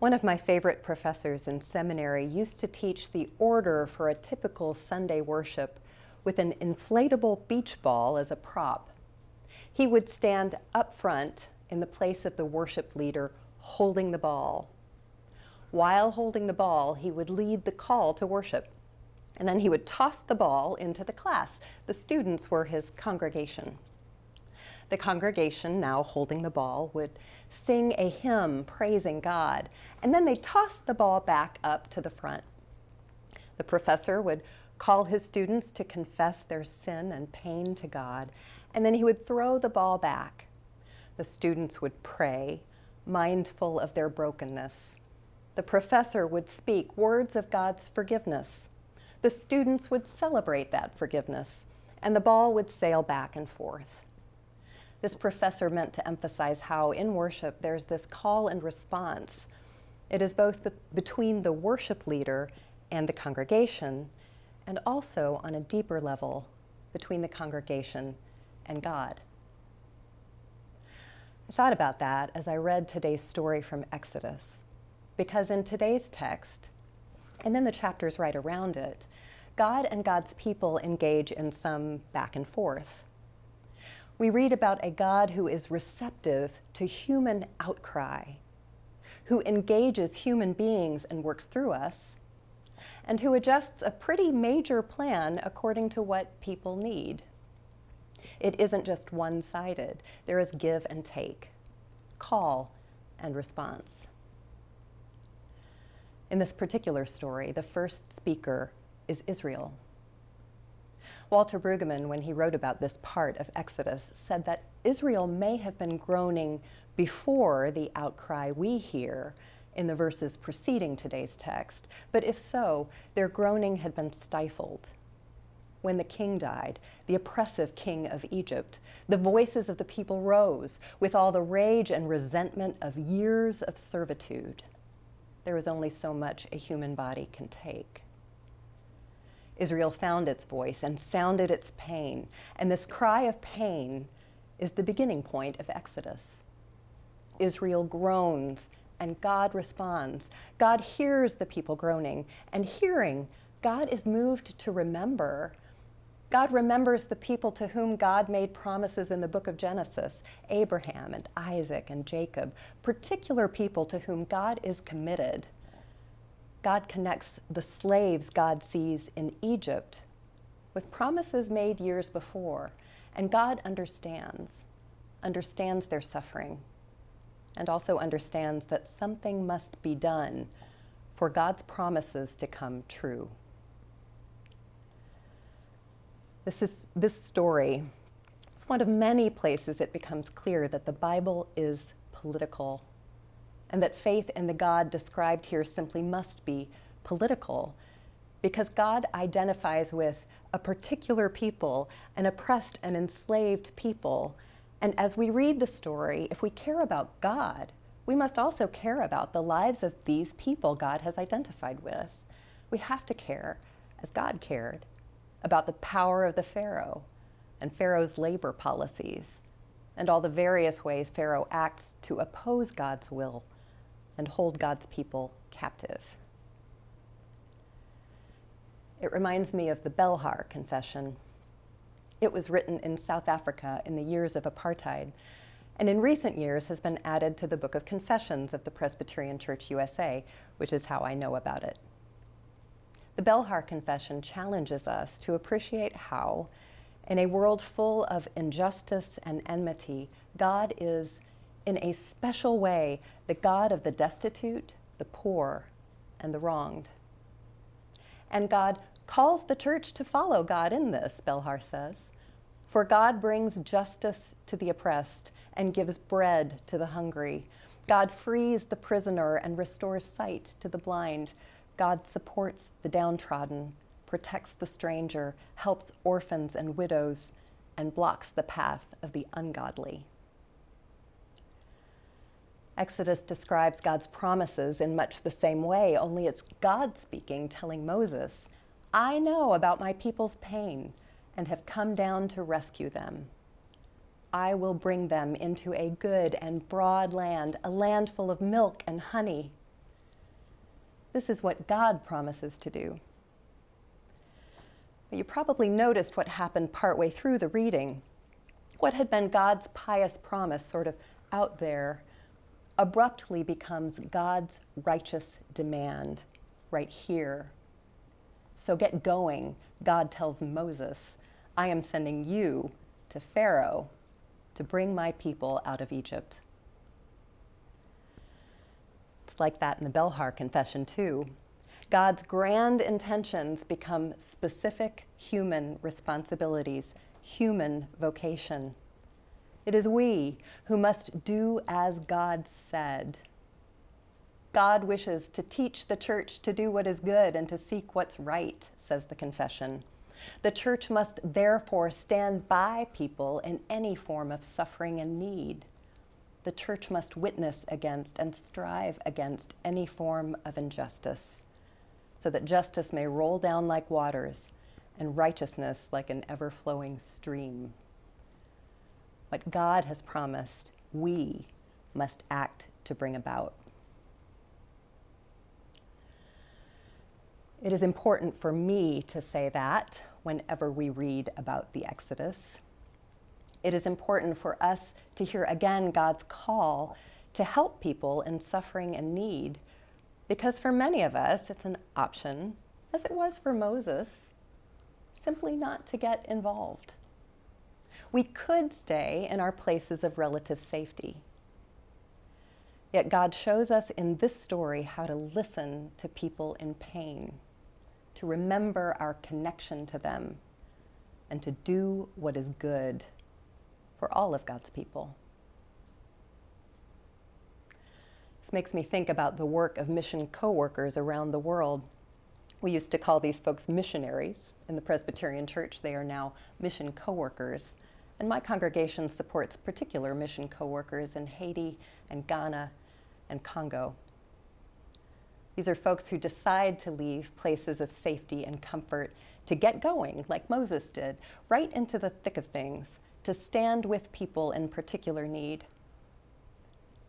One of my favorite professors in seminary used to teach the order for a typical Sunday worship with an inflatable beach ball as a prop. He would stand up front in the place of the worship leader holding the ball. While holding the ball, he would lead the call to worship, and then he would toss the ball into the class. The students were his congregation. The congregation, now holding the ball, would sing a hymn praising God, and then they'd toss the ball back up to the front. The professor would call his students to confess their sin and pain to God, and then he would throw the ball back. The students would pray, mindful of their brokenness. The professor would speak words of God's forgiveness. The students would celebrate that forgiveness, and the ball would sail back and forth. This professor meant to emphasize how in worship there's this call and response. It is both between the worship leader and the congregation, and also on a deeper level between the congregation and God. I thought about that as I read today's story from Exodus, because in today's text, and in the chapters right around it, God and God's people engage in some back and forth. We read about a God who is receptive to human outcry, who engages human beings and works through us, and who adjusts a pretty major plan according to what people need. It isn't just one-sided. There is give and take, call and response. In this particular story, the first speaker is Israel. Walter Brueggemann, when he wrote about this part of Exodus, said that Israel may have been groaning before the outcry we hear in the verses preceding today's text, but if so, their groaning had been stifled. When the king died, the oppressive king of Egypt, the voices of the people rose with all the rage and resentment of years of servitude. There is only so much a human body can take. Israel found its voice and sounded its pain, and this cry of pain is the beginning point of Exodus. Israel groans, and God responds. God hears the people groaning, and hearing, God is moved to remember. God remembers the people to whom God made promises in the book of Genesis, Abraham and Isaac and Jacob, particular people to whom God is committed. God connects the slaves God sees in Egypt with promises made years before, and God understands their suffering, and also understands that something must be done for God's promises to come true. This story, it's one of many places it becomes clear that the Bible is political, and that faith in the God described here simply must be political, because God identifies with a particular people, an oppressed and enslaved people. And as we read the story, if we care about God, we must also care about the lives of these people God has identified with. We have to care, as God cared, about the power of the Pharaoh and Pharaoh's labor policies, and all the various ways Pharaoh acts to oppose God's will and hold God's people captive. It reminds me of the Belhar Confession. It was written in South Africa in the years of apartheid, and in recent years has been added to the Book of Confessions of the Presbyterian Church USA, which is how I know about it. The Belhar Confession challenges us to appreciate how, in a world full of injustice and enmity, God is, in a special way, the God of the destitute, the poor, and the wronged. And God calls the church to follow God in this, Belhar says. For God brings justice to the oppressed and gives bread to the hungry. God frees the prisoner and restores sight to the blind. God supports the downtrodden, protects the stranger, helps orphans and widows, and blocks the path of the ungodly. Exodus describes God's promises in much the same way, only it's God speaking, telling Moses, I know about my people's pain and have come down to rescue them. I will bring them into a good and broad land, a land full of milk and honey. This is what God promises to do. But you probably noticed what happened partway through the reading. What had been God's pious promise, sort of out there, abruptly becomes God's righteous demand right here. So get going, God tells Moses, I am sending you to Pharaoh to bring my people out of Egypt. It's like that in the Belhar Confession too. God's grand intentions become specific human responsibilities, human vocation. It is we who must do as God said. God wishes to teach the church to do what is good and to seek what's right, says the confession. The church must therefore stand by people in any form of suffering and need. The church must witness against and strive against any form of injustice, so that justice may roll down like waters and righteousness like an ever-flowing stream. What God has promised, we must act to bring about. It is important for me to say that whenever we read about the Exodus. It is important for us to hear again God's call to help people in suffering and need, because for many of us it's an option, as it was for Moses, simply not to get involved. We could stay in our places of relative safety. Yet God shows us in this story how to listen to people in pain, to remember our connection to them, and to do what is good for all of God's people. This makes me think about the work of mission co-workers around the world. We used to call these folks missionaries. In the Presbyterian Church, they are now mission co-workers. And my congregation supports particular mission co-workers in Haiti and Ghana and Congo. These are folks who decide to leave places of safety and comfort to get going, like Moses did, right into the thick of things, to stand with people in particular need.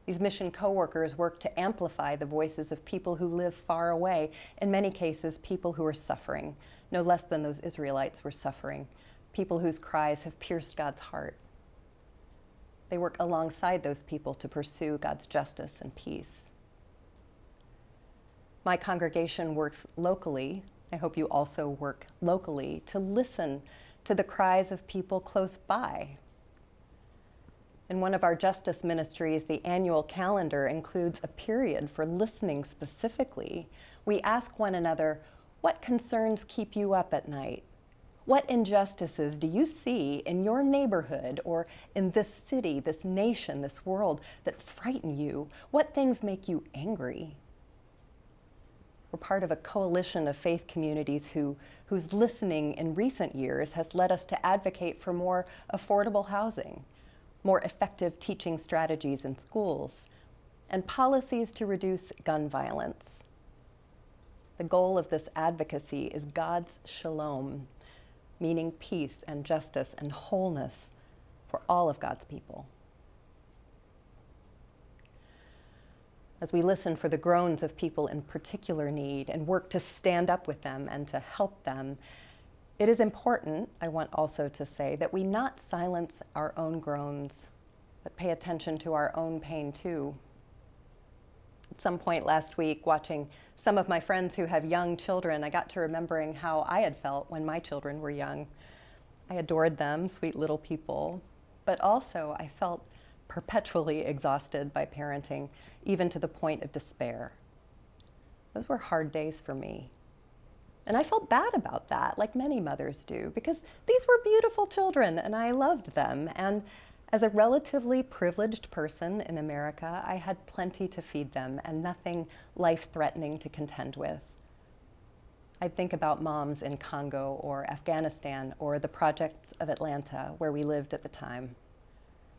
These mission co-workers work to amplify the voices of people who live far away, in many cases people who are suffering, no less than those Israelites were suffering, people whose cries have pierced God's heart. They work alongside those people to pursue God's justice and peace. My congregation works locally. I hope you also work locally to listen to the cries of people close by. In one of our justice ministries, the annual calendar includes a period for listening specifically. We ask one another, what concerns keep you up at night? What injustices do you see in your neighborhood or in this city, this nation, this world that frighten you? What things make you angry? We're part of a coalition of faith communities whose listening in recent years has led us to advocate for more affordable housing, more effective teaching strategies in schools, and policies to reduce gun violence. The goal of this advocacy is God's shalom, meaning peace and justice and wholeness for all of God's people. As we listen for the groans of people in particular need and work to stand up with them and to help them, it is important, I want also to say, that we not silence our own groans, but pay attention to our own pain too. At some point last week, watching some of my friends who have young children, I got to remembering how I had felt when my children were young. I adored them, sweet little people, but also I felt perpetually exhausted by parenting, even to the point of despair. Those were hard days for me. And I felt bad about that, like many mothers do, because these were beautiful children and I loved them. And as a relatively privileged person in America, I had plenty to feed them and nothing life-threatening to contend with. I'd think about moms in Congo or Afghanistan or the projects of Atlanta where we lived at the time.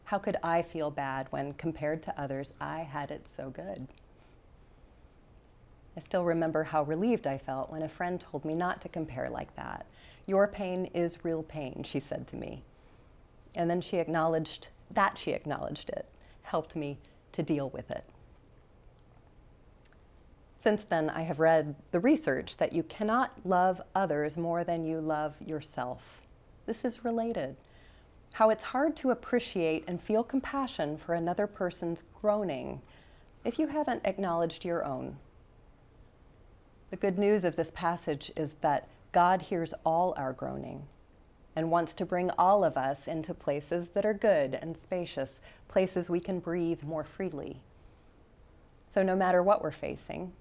How could I feel bad when, compared to others, I had it so good? I still remember how relieved I felt when a friend told me not to compare like that. Your pain is real pain, she said to me. And then she acknowledged it, helped me to deal with it. Since then, I have read the research that you cannot love others more than you love yourself. This is related. How it's hard to appreciate and feel compassion for another person's groaning if you haven't acknowledged your own. The good news of this passage is that God hears all our groaning and wants to bring all of us into places that are good and spacious, places we can breathe more freely. So no matter what we're facing,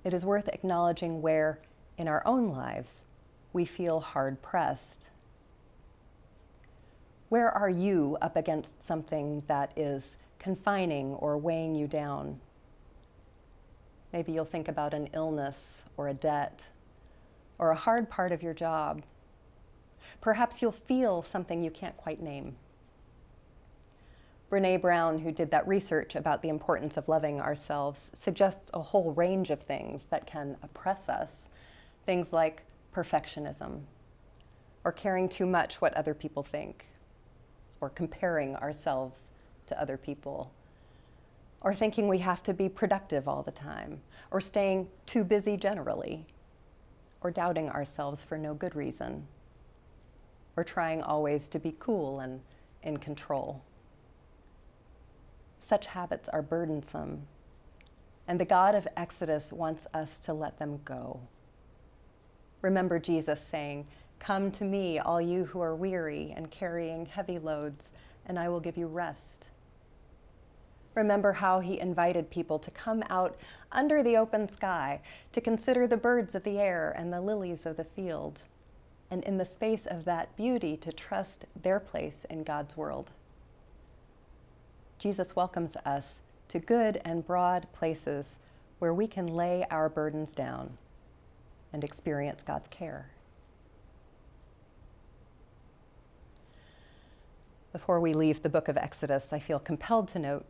it is worth acknowledging where, in our own lives, we feel hard-pressed. Where are you up against something that is confining or weighing you down? Maybe you'll think about an illness or a debt or a hard part of your job. Perhaps you'll feel something you can't quite name. Brene Brown, who did that research about the importance of loving ourselves, suggests a whole range of things that can oppress us. Things like perfectionism, or caring too much what other people think, or comparing ourselves to other people, or thinking we have to be productive all the time, or staying too busy generally, or doubting ourselves for no good reason, or trying always to be cool and in control. Such habits are burdensome, and the God of Exodus wants us to let them go. Remember Jesus saying, "Come to me, all you who are weary and carrying heavy loads, and I will give you rest." Remember how he invited people to come out under the open sky to consider the birds of the air and the lilies of the field, and in the space of that beauty to trust their place in God's world. Jesus welcomes us to good and broad places where we can lay our burdens down and experience God's care. Before we leave the book of Exodus, I feel compelled to note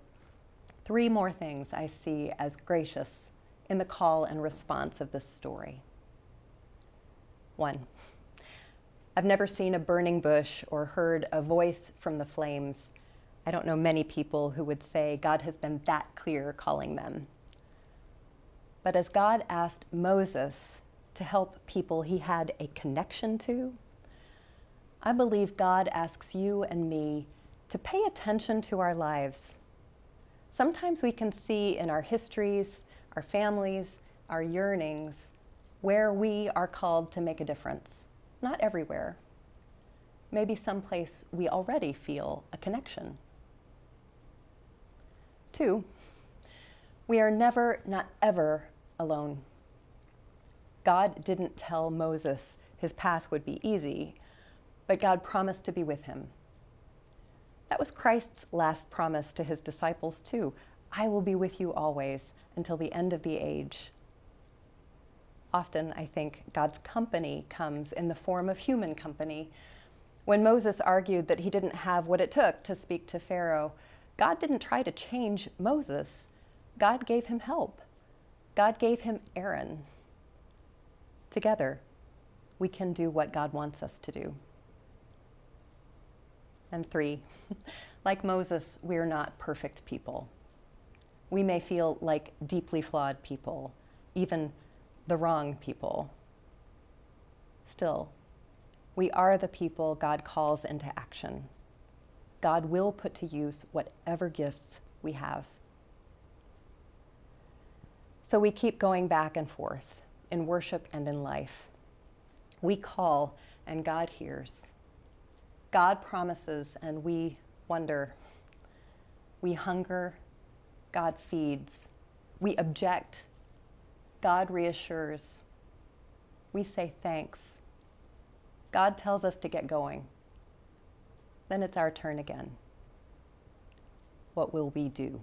3 more things I see as gracious in the call and response of this story. 1, I've never seen a burning bush or heard a voice from the flames. I don't know many people who would say God has been that clear calling them. But as God asked Moses to help people he had a connection to, I believe God asks you and me to pay attention to our lives. Sometimes we can see in our histories, our families, our yearnings, where we are called to make a difference. Not everywhere. Maybe someplace we already feel a connection. 2, we are never, not ever, alone. God didn't tell Moses his path would be easy, but God promised to be with him. That was Christ's last promise to his disciples too. I will be with you always until the end of the age. Often, I think, God's company comes in the form of human company. When Moses argued that he didn't have what it took to speak to Pharaoh, God didn't try to change Moses. God gave him help. God gave him Aaron. Together, we can do what God wants us to do. And 3, like Moses, we're not perfect people. We may feel like deeply flawed people, even the wrong people. Still, we are the people God calls into action. God will put to use whatever gifts we have. So we keep going back and forth in worship and in life. We call and God hears. God promises and we wonder. We hunger, God feeds. We object, God reassures. We say thanks. God tells us to get going. Then it's our turn again. What will we do?